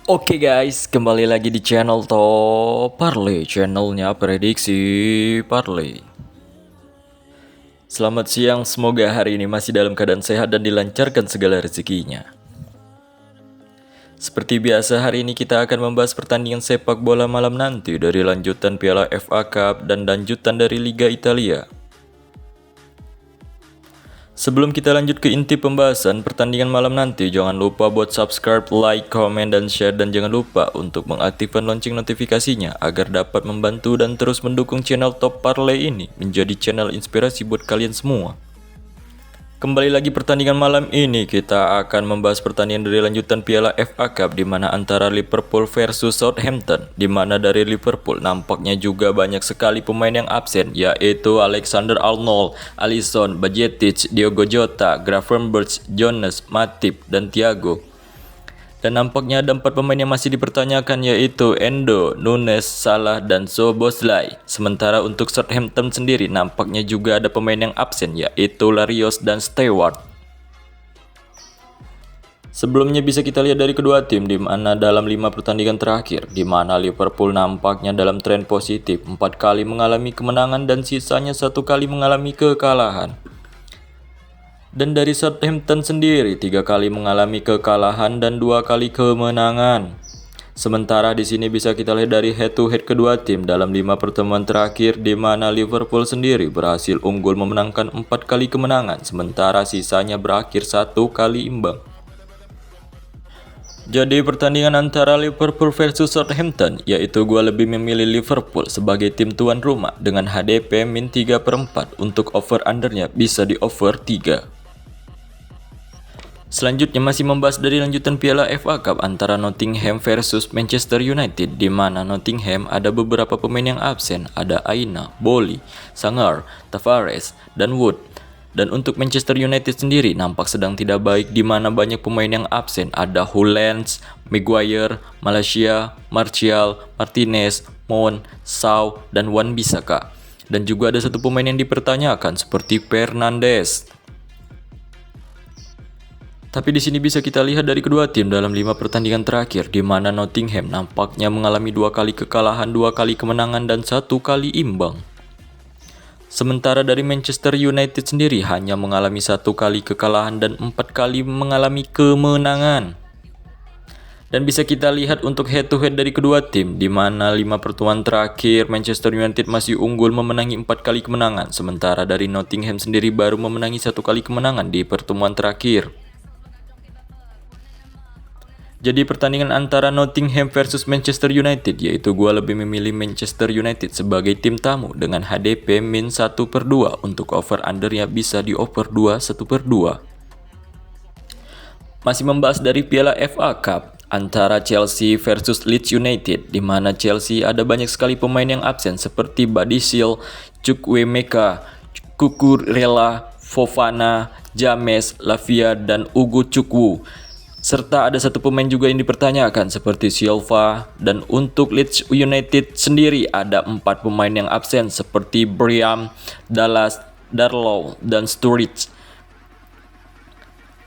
Oke guys, kembali lagi di channel Top Parley, channelnya prediksi Parley. Selamat siang, semoga hari ini masih dalam keadaan sehat dan dilancarkan segala rezekinya. Seperti biasa, hari ini kita akan membahas pertandingan sepak bola malam nanti dari lanjutan Piala FA Cup dan lanjutan dari Liga Italia. Sebelum kita lanjut ke inti pembahasan pertandingan malam nanti, jangan lupa buat subscribe, like, komen, dan share. Dan jangan lupa untuk mengaktifkan lonceng notifikasinya agar dapat membantu dan terus mendukung channel Top Parley ini menjadi channel inspirasi buat kalian semua. Kembali lagi pertandingan malam ini, kita akan membahas pertandingan dari lanjutan Piala FA Cup di mana antara Liverpool versus Southampton, di mana dari Liverpool nampaknya juga banyak sekali pemain yang absen, yaitu Alexander-Arnold, Alisson, Bajcetic, Diogo Jota, Gravenberch, Jonas, Matip, dan Thiago. Dan nampaknya ada 4 pemain yang masih dipertanyakan, yaitu Endo, Nunes, Salah, dan Szoboszlai. Sementara untuk Southampton sendiri nampaknya juga ada pemain yang absen, yaitu Larios dan Stewart. Sebelumnya bisa kita lihat dari kedua tim di mana dalam 5 pertandingan terakhir, di mana Liverpool nampaknya dalam tren positif, 4 kali mengalami kemenangan dan sisanya 1 kali mengalami kekalahan. Dan dari Southampton sendiri 3 kali mengalami kekalahan dan 2 kali kemenangan. Sementara di sini bisa kita lihat dari head to head kedua tim dalam 5 pertemuan terakhir, di mana Liverpool sendiri berhasil unggul memenangkan 4 kali kemenangan, sementara sisanya berakhir 1 kali imbang. Jadi pertandingan antara Liverpool versus Southampton, yaitu gua lebih memilih Liverpool sebagai tim tuan rumah dengan HDP min 3/4. Untuk over undernya bisa di over 3. Selanjutnya masih membahas dari lanjutan Piala FA Cup antara Nottingham versus Manchester United, di mana Nottingham ada beberapa pemain yang absen, ada Aina, Boli, Sangar, Tavares, dan Wood. Dan untuk Manchester United sendiri nampak sedang tidak baik, di mana banyak pemain yang absen, ada Hollands, Maguire, Malaysia, Martial, Martinez, Mount, Shaw, dan Wan-Bissaka. Dan juga ada 1 pemain yang dipertanyakan seperti Fernandes. Tapi di sini bisa kita lihat dari kedua tim dalam 5 pertandingan terakhir, di mana Nottingham nampaknya mengalami 2 kali kekalahan, 2 kali kemenangan, dan 1 kali imbang. Sementara dari Manchester United sendiri hanya mengalami 1 kali kekalahan dan 4 kali mengalami kemenangan. Dan bisa kita lihat untuk head to head dari kedua tim, di mana 5 pertemuan terakhir Manchester United masih unggul memenangi 4 kali kemenangan, sementara dari Nottingham sendiri baru memenangi 1 kali kemenangan di pertemuan terakhir. Jadi pertandingan antara Nottingham versus Manchester United, yaitu gua lebih memilih Manchester United sebagai tim tamu dengan HDP min 1/2. Untuk over undernya bisa di over 2, 1/2. Masih membahas dari Piala FA Cup antara Chelsea versus Leeds United, di mana Chelsea ada banyak sekali pemain yang absen seperti Badiashile, Chukwuemeka, Cucurella, Fofana, James, Lavia, dan Ugo Chukwu. Serta ada 1 pemain juga yang dipertanyakan seperti Silva. Dan untuk Leeds United sendiri ada 4 pemain yang absen seperti Brian, Dallas, Darlow, dan Sturridge.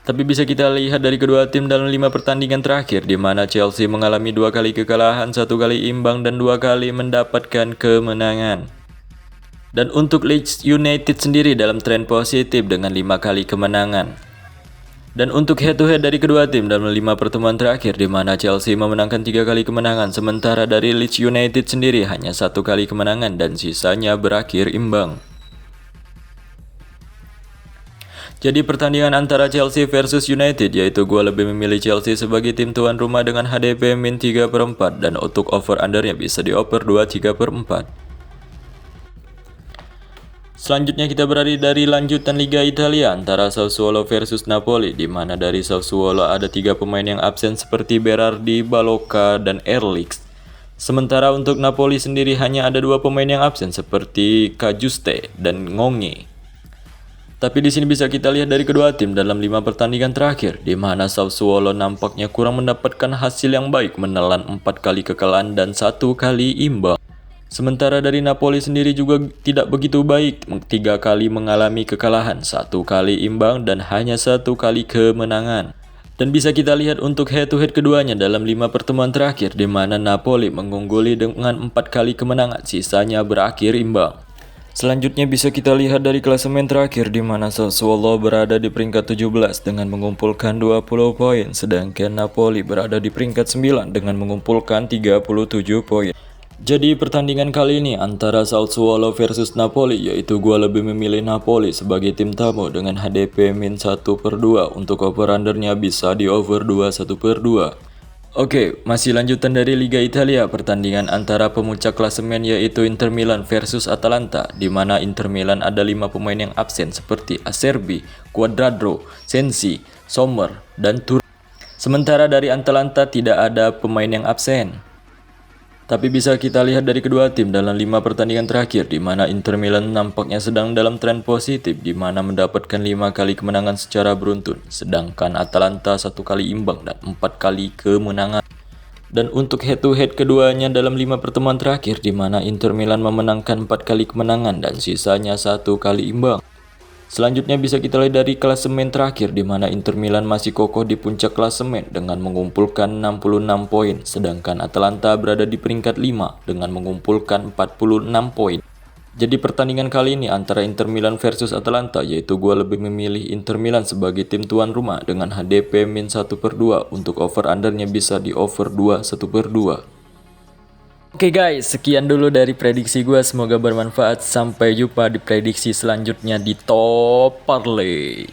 Tapi bisa kita lihat dari kedua tim dalam 5 pertandingan terakhir, di mana Chelsea mengalami 2 kali kekalahan, 1 kali imbang, dan 2 kali mendapatkan kemenangan. Dan untuk Leeds United sendiri dalam tren positif dengan 5 kali kemenangan. Dan untuk head to head dari kedua tim dalam 5 pertemuan terakhir, di mana Chelsea memenangkan 3 kali kemenangan, sementara dari Leeds United sendiri hanya 1 kali kemenangan dan sisanya berakhir imbang. Jadi pertandingan antara Chelsea versus United, yaitu gua lebih memilih Chelsea sebagai tim tuan rumah dengan HDP min 3/4, dan untuk over undernya bisa di over 2, 3/4. Selanjutnya kita berada dari lanjutan Liga Italia antara Sassuolo versus Napoli, di mana dari Sassuolo ada 3 pemain yang absen seperti Berardi, Baloca, dan Erlich. Sementara untuk Napoli sendiri hanya ada 2 pemain yang absen seperti Cajuste dan Ngonge. Tapi di sini bisa kita lihat dari kedua tim dalam 5 pertandingan terakhir, di mana Sassuolo nampaknya kurang mendapatkan hasil yang baik, menelan 4 kali kekalahan dan 1 kali imbang. Sementara dari Napoli sendiri juga tidak begitu baik, 3 kali mengalami kekalahan, 1 kali imbang, dan hanya 1 kali kemenangan. Dan bisa kita lihat untuk head to head keduanya dalam 5 pertemuan terakhir di mana Napoli mengungguli dengan 4 kali kemenangan, sisanya berakhir imbang. Selanjutnya bisa kita lihat dari klasemen terakhir di mana Sassuolo berada di peringkat 17 dengan mengumpulkan 20 poin, sedangkan Napoli berada di peringkat 9 dengan mengumpulkan 37 poin. Jadi pertandingan kali ini antara Sassuolo versus Napoli, yaitu gua lebih memilih Napoli sebagai tim tamu dengan HDP min 1/2 untuk over-undernya bisa di over 21/2. Oke, masih lanjutan dari Liga Italia, pertandingan antara pemuncak klasemen yaitu Inter Milan versus Atalanta, di mana Inter Milan ada 5 pemain yang absen seperti Acerbi, Cuadrado, Sensi, Sommer, dan Tur. Sementara dari Atalanta tidak ada pemain yang absen. Tapi bisa kita lihat dari kedua tim dalam 5 pertandingan terakhir di mana Inter Milan nampaknya sedang dalam tren positif di mana mendapatkan 5 kali kemenangan secara beruntun, sedangkan Atalanta 1 kali imbang dan 4 kali kemenangan. Dan untuk head to head keduanya dalam 5 pertemuan terakhir di mana Inter Milan memenangkan 4 kali kemenangan dan sisanya 1 kali imbang. Selanjutnya bisa kita lihat dari klasemen terakhir di mana Inter Milan masih kokoh di puncak klasemen dengan mengumpulkan 66 poin, sedangkan Atalanta berada di peringkat 5 dengan mengumpulkan 46 poin. Jadi pertandingan kali ini antara Inter Milan versus Atalanta, yaitu gua lebih memilih Inter Milan sebagai tim tuan rumah dengan HDP min 1/2 untuk over undernya bisa di over 21/2. Oke guys, sekian dulu dari prediksi gue, semoga bermanfaat. Sampai jumpa di prediksi selanjutnya di Top Parlay.